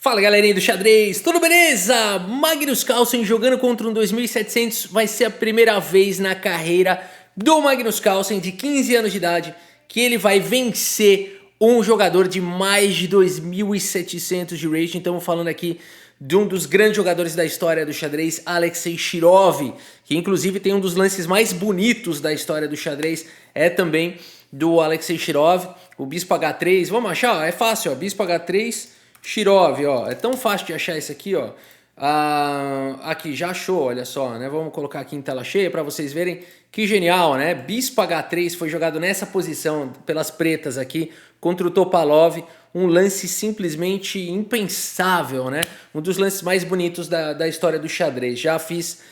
Fala galerinha do xadrez, tudo beleza? Magnus Carlsen jogando contra um 2700 vai ser a primeira vez na carreira do Magnus Carlsen de 15 anos de idade que ele vai vencer um jogador de mais de 2700 de rating. Estamos falando aqui de um dos grandes jogadores da história do xadrez, Alexei Shirov, que inclusive tem um dos lances mais bonitos da história do xadrez, é também do Alexei Shirov, o bispo H3, vamos achar, ó, é fácil, ó, bispo H3, Shirov, ó, é tão fácil de achar isso aqui, ó. Aqui, já achou, olha só, né? Vamos colocar aqui em tela cheia para vocês verem que genial, né? Bispo H3 foi jogado nessa posição pelas pretas aqui contra o Topalov, um lance simplesmente impensável, né? Um dos lances mais bonitos da história do xadrez. Já fiz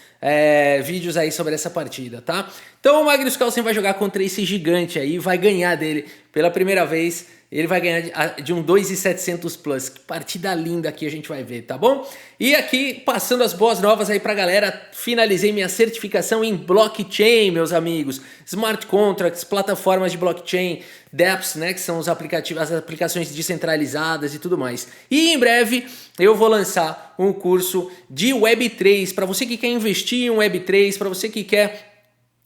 vídeos aí sobre essa partida, tá? Então o Magnus Carlsen vai jogar contra esse gigante aí, vai ganhar dele pela primeira vez. Ele vai ganhar de um 2.700 plus. Que partida linda que a gente vai ver, tá bom? E aqui, passando as boas novas aí pra galera, finalizei minha certificação em blockchain, meus amigos. Smart contracts, plataformas de blockchain, dApps, né, que são os aplicativos, as aplicações descentralizadas e tudo mais. E em breve eu vou lançar um curso de Web3 para você que quer investir em Web3, para você que quer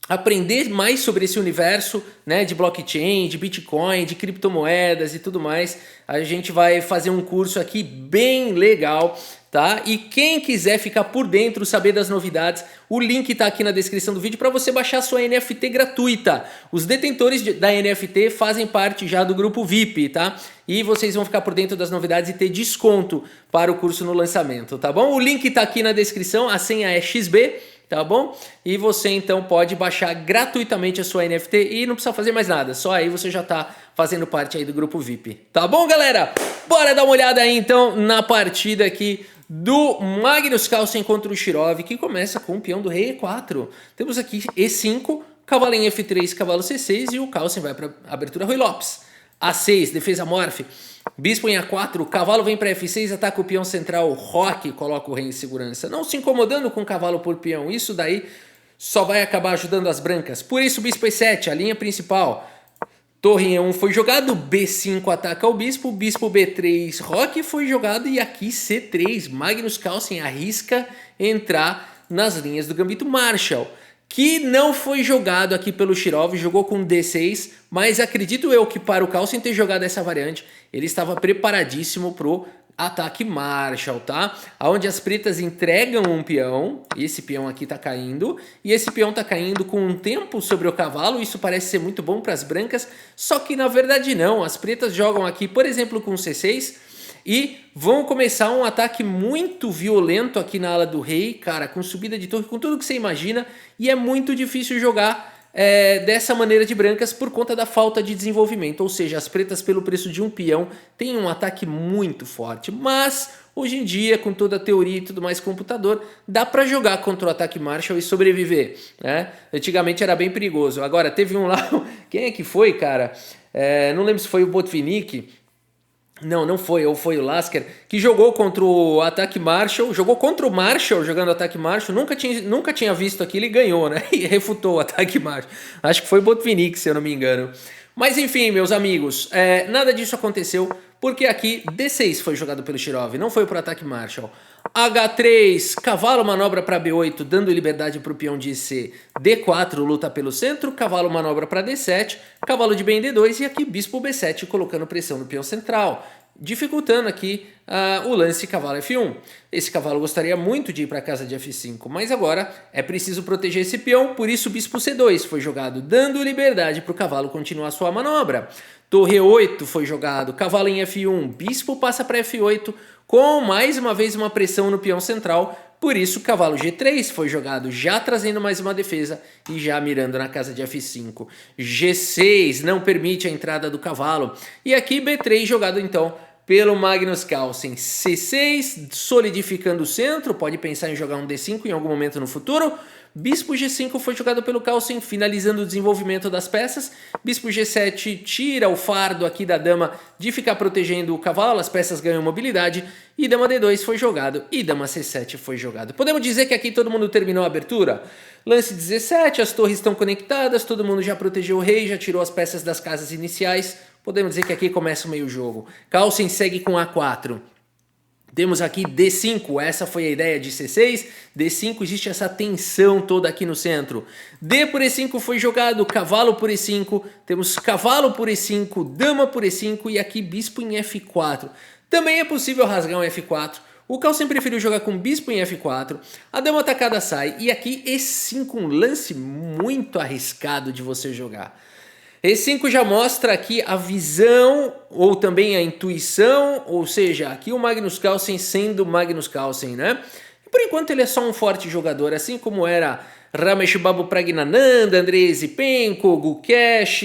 aprender mais sobre esse universo, né, de blockchain, de Bitcoin, de criptomoedas e tudo mais. A gente vai fazer um curso aqui bem legal, tá? E quem quiser ficar por dentro, saber das novidades, o link tá aqui na descrição do vídeo para você baixar sua NFT gratuita. Os detentores da NFT fazem parte já do grupo VIP, tá? E vocês vão ficar por dentro das novidades e ter desconto para o curso no lançamento, tá bom? O link tá aqui na descrição, a senha é XB, tá bom? E você então pode baixar gratuitamente a sua NFT e não precisa fazer mais nada, só aí você já tá fazendo parte aí do grupo VIP, tá bom, galera? Bora dar uma olhada aí então na partida aqui do Magnus Carlsen contra o Shirov, que começa com o peão do rei E4. Temos aqui E5, cavalo em F3, cavalo C6 e o Carlsen vai para abertura Ruy Lopes. A6, defesa morphe. Bispo em A4, o cavalo vem para F6, ataca o peão central, roque, coloca o rei em segurança. Não se incomodando com o cavalo por peão, isso daí só vai acabar ajudando as brancas. Por isso, bispo E7, a linha principal. Torre em E1 foi jogado, B5 ataca o bispo B3, roque foi jogado e aqui C3. Magnus Carlsen arrisca entrar nas linhas do gambito Marshall, que não foi jogado aqui pelo Shirov, jogou com D6, mas acredito eu que para o Carlsen ter jogado essa variante, ele estava preparadíssimo pro ataque Marshall, tá? Onde as pretas entregam um peão, esse peão aqui tá caindo, e esse peão tá caindo com um tempo sobre o cavalo, isso parece ser muito bom para as brancas, só que na verdade não, as pretas jogam aqui, por exemplo, com C6, e vão começar um ataque muito violento aqui na ala do rei, cara, com subida de torre, com tudo que você imagina, e é muito difícil jogar dessa maneira de brancas por conta da falta de desenvolvimento, ou seja, as pretas pelo preço de um peão têm um ataque muito forte, mas hoje em dia com toda a teoria e tudo mais computador, dá para jogar contra o ataque Marshall e sobreviver, né? Antigamente era bem perigoso, agora teve um lá, quem é que foi, cara? Não lembro se foi o Botvinnik. Não foi, ou foi o Lasker, que jogou contra o ataque Marshall, jogou contra o Marshall jogando ataque Marshall, nunca tinha visto aquilo e ganhou, né? E refutou o ataque Marshall. Acho que foi Botvinnik, se eu não me engano. Mas enfim, meus amigos, nada disso aconteceu, porque aqui D6 foi jogado pelo Shirov, não foi para o ataque Marshall. H3, cavalo manobra para B8, dando liberdade para o peão de C. D4 luta pelo centro, cavalo manobra para D7, cavalo de bem D2 e aqui bispo B7 colocando pressão no peão central, dificultando aqui o lance cavalo F1. Esse cavalo gostaria muito de ir para a casa de F5, mas agora é preciso proteger esse peão, por isso bispo C2 foi jogado, dando liberdade para o cavalo continuar sua manobra. Torre E8 foi jogado, cavalo em F1, bispo passa para F8, com mais uma vez uma pressão no peão central, por isso cavalo G3 foi jogado, já trazendo mais uma defesa e já mirando na casa de F5. G6 não permite a entrada do cavalo, e aqui B3 jogado então pelo Magnus Carlsen. C6 solidificando o centro, pode pensar em jogar um D5 em algum momento no futuro. Bispo G5 foi jogado pelo Carlsen, finalizando o desenvolvimento das peças. Bispo G7 tira o fardo aqui da dama de ficar protegendo o cavalo, as peças ganham mobilidade. E dama D2 foi jogado, e dama C7 foi jogado. Podemos dizer que aqui todo mundo terminou a abertura? Lance 17, as torres estão conectadas, todo mundo já protegeu o rei, já tirou as peças das casas iniciais. Podemos dizer que aqui começa o meio jogo. Carlsen segue com A4. Temos aqui D5, essa foi a ideia de C6, D5 existe essa tensão toda aqui no centro. D por E5 foi jogado, cavalo por E5, temos cavalo por E5, dama por E5 e aqui bispo em F4. Também é possível rasgar um F4, o Carlsen preferiu jogar com bispo em F4, a dama atacada sai e aqui E5, um lance muito arriscado de você jogar. E5 já mostra aqui a visão ou também a intuição, ou seja, aqui o Magnus Carlsen sendo Magnus Carlsen, né? E por enquanto ele é só um forte jogador, assim como era Ramesh Babu Pragnananda, Andrei Zipenko, Gukesh,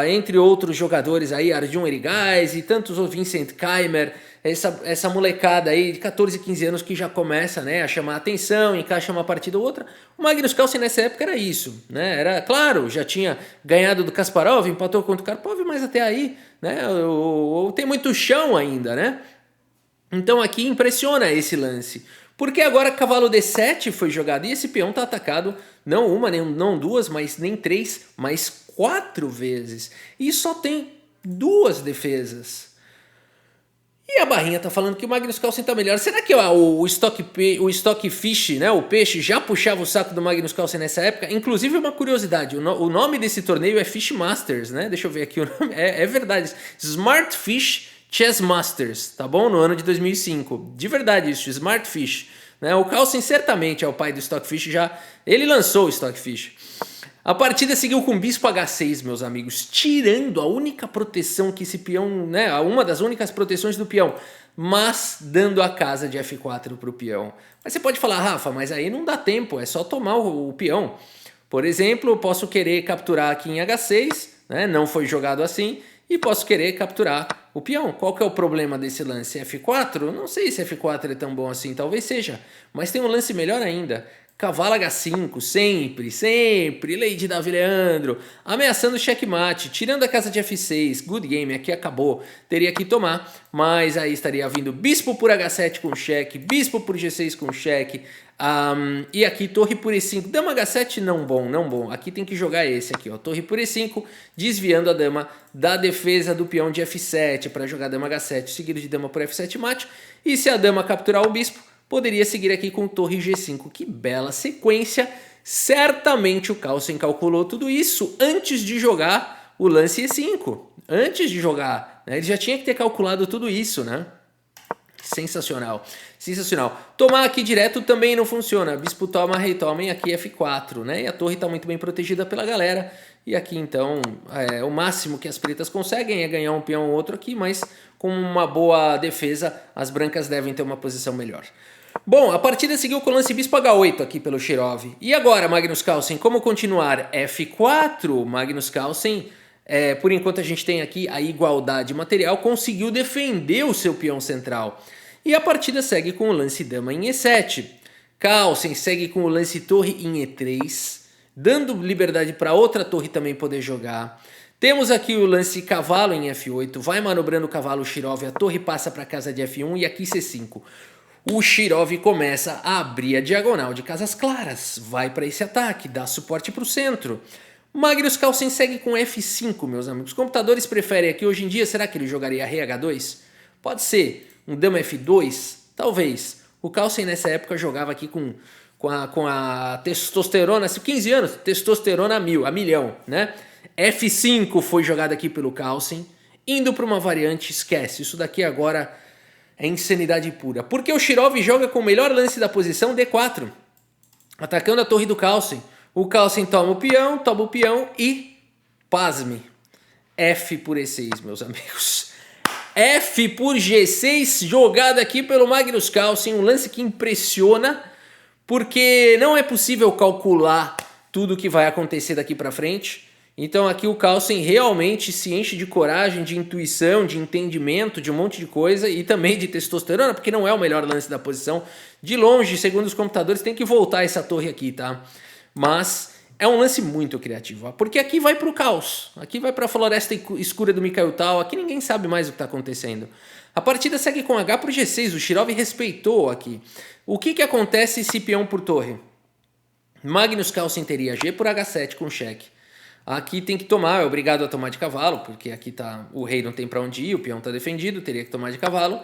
entre outros jogadores aí, Arjun Erigais e tantos, o Vincent Keimer, essa molecada aí de 14, 15 anos que já começa, né, a chamar a atenção, encaixa uma partida ou outra. O Magnus Carlsen nessa época era isso, né? Era, claro, já tinha ganhado do Kasparov, empatou contra o Karpov, mas até aí, né, tem muito chão ainda, né? Então aqui impressiona esse lance. Porque agora cavalo D7 foi jogado e esse peão tá atacado não uma, nem não duas, mas nem três, mas 4 vezes. E só tem 2 defesas. E a barrinha tá falando que o Magnus Carlsen tá melhor. Será que o Stockfish, né, o peixe, já puxava o saco do Magnus Carlsen nessa época? Inclusive uma curiosidade, o nome desse torneio é Fish Masters, né? Deixa eu ver aqui o nome. É verdade. Smart Fish Chess Masters, tá bom? No ano de 2005. De verdade isso, Smart Fish. Né? O Carlsen certamente é o pai do Stockfish, ele lançou o Stockfish. A partida seguiu com bispo H6, meus amigos, tirando a única proteção que esse peão, né, uma das únicas proteções do peão, mas dando a casa de F4 para o peão. Mas você pode falar, Rafa, mas aí não dá tempo, é só tomar o peão. Por exemplo, eu posso querer capturar aqui em H6, né, não foi jogado assim, e posso querer capturar o peão. Qual que é o problema desse lance? F4? Não sei se F4 é tão bom assim, talvez seja, mas tem um lance melhor ainda. Cavalo H5, sempre, Lady Davi Leandro, ameaçando checkmate, tirando a casa de F6, good game, aqui acabou, teria que tomar, mas aí estaria vindo bispo por H7 com cheque, bispo por G6 com cheque, e aqui torre por E5, dama H7 não bom, aqui tem que jogar esse aqui, ó, torre por E5, desviando a dama da defesa do peão de F7, para jogar dama H7, seguido de dama por F7 mate, e se a dama capturar o bispo, poderia seguir aqui com torre G5, que bela sequência. Certamente o Carlsen calculou tudo isso antes de jogar o lance E5. Antes de jogar, né? Ele já tinha que ter calculado tudo isso, né? Sensacional, sensacional. Tomar aqui direto também não funciona. Bispo toma, rei toma, e aqui F4, né? E a torre está muito bem protegida pela galera. E aqui então, o máximo que as pretas conseguem é ganhar um peão ou outro aqui, mas com uma boa defesa, as brancas devem ter uma posição melhor. Bom, a partida seguiu com o lance bispo H8 aqui pelo Shirov. E agora, Magnus Carlsen, como continuar? F4, Magnus Carlsen, por enquanto a gente tem aqui a igualdade material, conseguiu defender o seu peão central. E a partida segue com o lance dama em E7. Carlsen segue com o lance torre em E3, dando liberdade para outra torre também poder jogar. Temos aqui o lance cavalo em F8, vai manobrando o cavalo Shirov, a torre passa para a casa de F1 e aqui C5. O Shirov começa a abrir a diagonal de casas claras, vai para esse ataque, dá suporte para o centro. Magnus Carlsen segue com F5, meus amigos. Os computadores preferem aqui hoje em dia, será que ele jogaria rei H2? Pode ser, um dama F2? Talvez. O Carlsen nessa época jogava aqui com a testosterona, 15 anos, testosterona a milhão, né? F5 foi jogado aqui pelo Carlsen, indo para uma variante, esquece, isso daqui agora é insanidade pura. Porque o Shirov joga com o melhor lance da posição D4, atacando a torre do Carlsen. O Carlsen toma o peão e, pasme, F por E6, meus amigos. F por G6 jogado aqui pelo Magnus Carlsen, um lance que impressiona, porque não é possível calcular tudo o que vai acontecer daqui para frente. Então aqui o Carlsen realmente se enche de coragem, de intuição, de entendimento, de um monte de coisa e também de testosterona, porque não é o melhor lance da posição. De longe, segundo os computadores, tem que voltar essa torre aqui, tá? Mas é um lance muito criativo, porque aqui vai para o caos, aqui vai para a floresta escura do Mikhail Tal, aqui ninguém sabe mais o que está acontecendo. A partida segue com H por G6, o Shirov respeitou aqui. O que acontece se peão por torre? Magnus Carlsen teria G por H7 com cheque. Aqui tem que tomar, é obrigado a tomar de cavalo, porque aqui tá, o rei não tem para onde ir, o peão está defendido, teria que tomar de cavalo.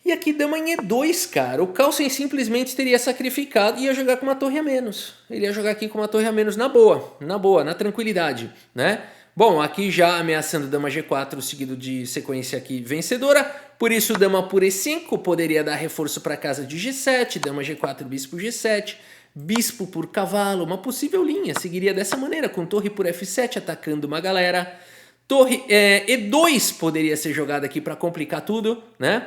E aqui dama em E2, cara. O Carlsen simplesmente teria sacrificado e ia jogar com uma torre a menos. Ele ia jogar aqui com uma torre a menos na boa, na tranquilidade, né? Bom, aqui já ameaçando dama G4, seguido de sequência aqui vencedora. Por isso, dama por E5 poderia dar reforço para casa de G7, dama G4, bispo G7, bispo por cavalo, uma possível linha. Seguiria dessa maneira, com torre por F7, atacando uma galera. Torre E2 poderia ser jogada aqui para complicar tudo, né?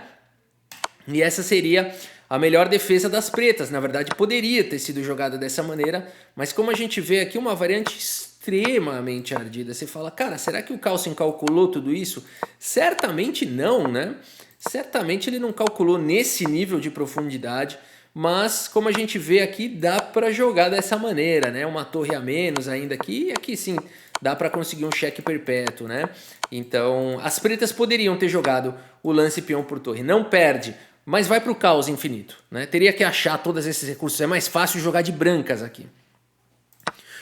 E essa seria a melhor defesa das pretas. Na verdade, poderia ter sido jogada dessa maneira, mas como a gente vê aqui, uma variante extremamente ardida. Você fala, cara, será que o Carlsen calculou tudo isso? Certamente não, né? Certamente ele não calculou nesse nível de profundidade, mas como a gente vê aqui, dá para jogar dessa maneira, né? Uma torre a menos ainda aqui, e aqui sim, dá para conseguir um cheque perpétuo, né? Então, as pretas poderiam ter jogado o lance peão por torre. Não perde, mas vai para o caos infinito, né? Teria que achar todos esses recursos. É mais fácil jogar de brancas aqui.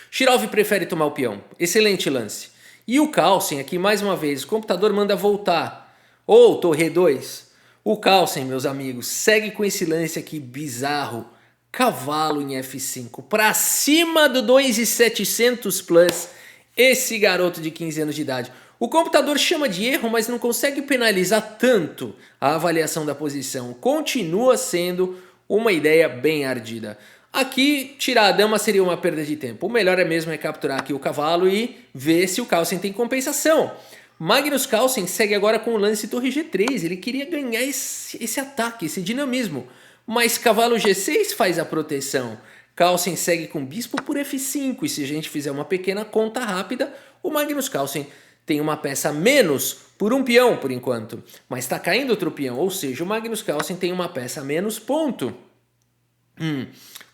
Shirov prefere tomar o peão. Excelente lance. E o Carlsen aqui, mais uma vez, o computador manda voltar. Ou torre E2. O Carlsen, meus amigos, segue com esse lance aqui bizarro. Cavalo em F5. Para cima do 2.700 plus. Esse garoto de 15 anos de idade. O computador chama de erro, mas não consegue penalizar tanto a avaliação da posição. Continua sendo uma ideia bem ardida. Aqui, tirar a dama seria uma perda de tempo. O melhor é mesmo capturar aqui o cavalo e ver se o Carlsen tem compensação. Magnus Carlsen segue agora com o lance torre G3. Ele queria ganhar esse ataque, esse dinamismo. Mas cavalo G6 faz a proteção. Carlsen segue com bispo por F5. E se a gente fizer uma pequena conta rápida, o Magnus Carlsen tem uma peça a menos por um peão por enquanto. Mas está caindo outro peão, ou seja, o Magnus Carlsen tem uma peça a menos, ponto.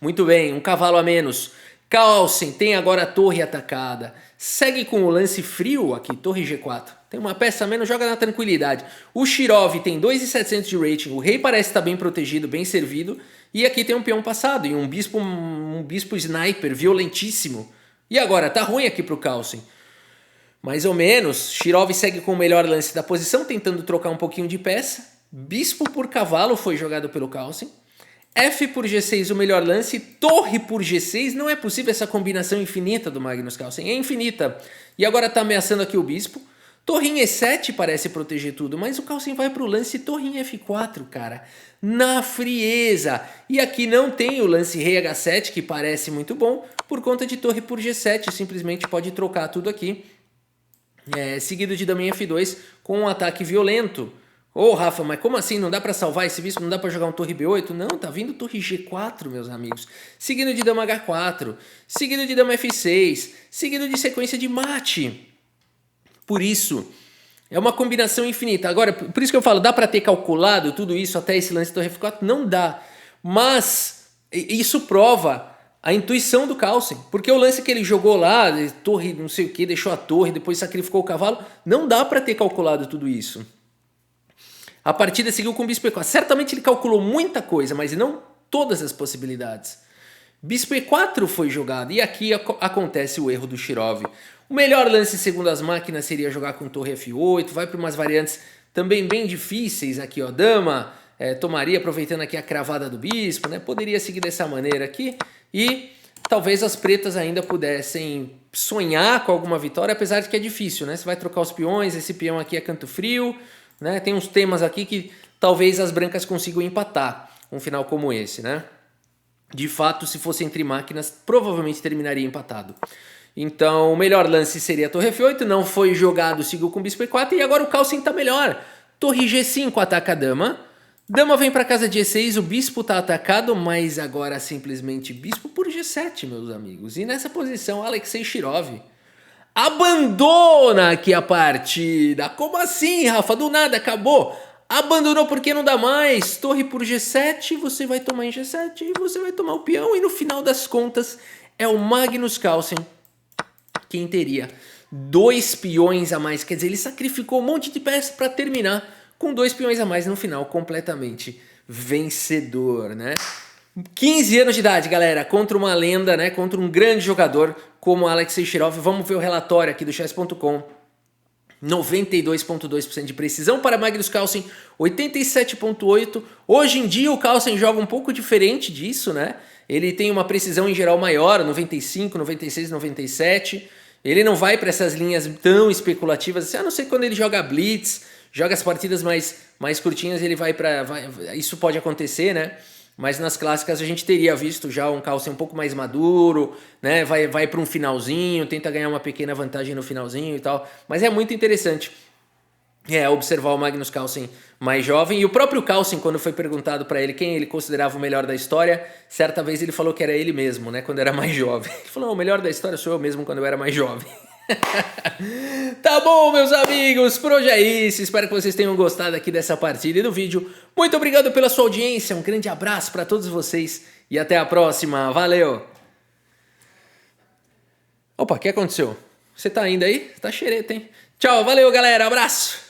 Muito bem, um cavalo a menos. Carlsen tem agora a torre atacada. Segue com o lance frio aqui, torre G4. Tem uma peça a menos, joga na tranquilidade. O Shirov tem 2.700 de rating. O rei parece estar bem protegido, bem servido. E aqui tem um peão passado e um bispo sniper violentíssimo. E agora, tá ruim aqui pro Carlsen. Mais ou menos, Shirov segue com o melhor lance da posição, tentando trocar um pouquinho de peça. Bispo por cavalo foi jogado pelo Carlsen. F por G6 o melhor lance, torre por G6, não é possível essa combinação infinita do Magnus Carlsen, é infinita. E agora está ameaçando aqui o bispo. Torre em E7 parece proteger tudo, mas o Carlsen vai para o lance torre em F4, cara, na frieza. E aqui não tem o lance rei H7, que parece muito bom, por conta de torre por G7, simplesmente pode trocar tudo aqui. Seguido de dama em F2 com um ataque violento. Ô Rafa, mas como assim? Não dá pra salvar esse bispo? Não dá pra jogar um torre B8? Não, tá vindo torre G4, meus amigos. Seguido de dama H4, seguido de dama F6, seguido de sequência de mate. Por isso, é uma combinação infinita. Agora, por isso que eu falo, dá pra ter calculado tudo isso até esse lance torre F4? Não dá. Mas isso prova a intuição do Carlsen, porque o lance que ele jogou lá, torre não sei o que, deixou a torre, depois sacrificou o cavalo, não dá para ter calculado tudo isso. A partida seguiu com bispo E4. Certamente ele calculou muita coisa, mas não todas as possibilidades. Bispo E4 foi jogado e aqui acontece o erro do Shirov. O melhor lance segundo as máquinas seria jogar com torre F8, vai para umas variantes também bem difíceis aqui, ó, dama, tomaria aproveitando aqui a cravada do bispo, né? Poderia seguir dessa maneira aqui e talvez as pretas ainda pudessem sonhar com alguma vitória, apesar de que é difícil, né? Você vai trocar os peões, esse peão aqui é canto frio, né? Tem uns temas aqui que talvez as brancas consigam empatar um final como esse, né? De fato, se fosse entre máquinas, provavelmente terminaria empatado. Então, o melhor lance seria a torre F8, não foi jogado, seguiu com bispo E4 e agora o Carlsen tá melhor. Torre G5 ataca a dama. Dama vem para casa de E6, o bispo tá atacado, mas agora simplesmente bispo por G7, meus amigos. E nessa posição, Alexei Shirov abandona aqui a partida. Como assim, Rafa? Do nada, acabou. Abandonou porque não dá mais. Torre por G7, você vai tomar em G7 e você vai tomar o peão. E no final das contas, é o Magnus Carlsen quem teria 2 peões a mais. Quer dizer, ele sacrificou um monte de peças para terminar com 2 peões a mais no final, completamente vencedor, né? 15 anos de idade, galera, contra uma lenda, né? Contra um grande jogador como Alexei Shirov. Vamos ver o relatório aqui do chess.com. 92,2% de precisão para Magnus Carlsen, 87,8%. Hoje em dia o Carlsen joga um pouco diferente disso, né? Ele tem uma precisão em geral maior, 95, 96, 97. Ele não vai para essas linhas tão especulativas, assim, a não ser quando ele joga blitz, joga as partidas mais curtinhas, ele vai para... Isso pode acontecer, né? Mas nas clássicas a gente teria visto já um Carlsen um pouco mais maduro, né? Vai para um finalzinho, tenta ganhar uma pequena vantagem no finalzinho e tal. Mas é muito interessante observar o Magnus Carlsen mais jovem. E o próprio Carlsen, quando foi perguntado para ele quem ele considerava o melhor da história, certa vez ele falou que era ele mesmo, né? Quando era mais jovem. Ele falou, não, o melhor da história sou eu mesmo quando eu era mais jovem. Tá bom, meus amigos, por hoje é isso. Espero que vocês tenham gostado aqui dessa partida e do vídeo. Muito obrigado pela sua audiência, um grande abraço para todos vocês e até a próxima. Valeu! Opa, o que aconteceu? Você tá indo aí? Tá xereta, hein? Tchau, valeu, galera, abraço!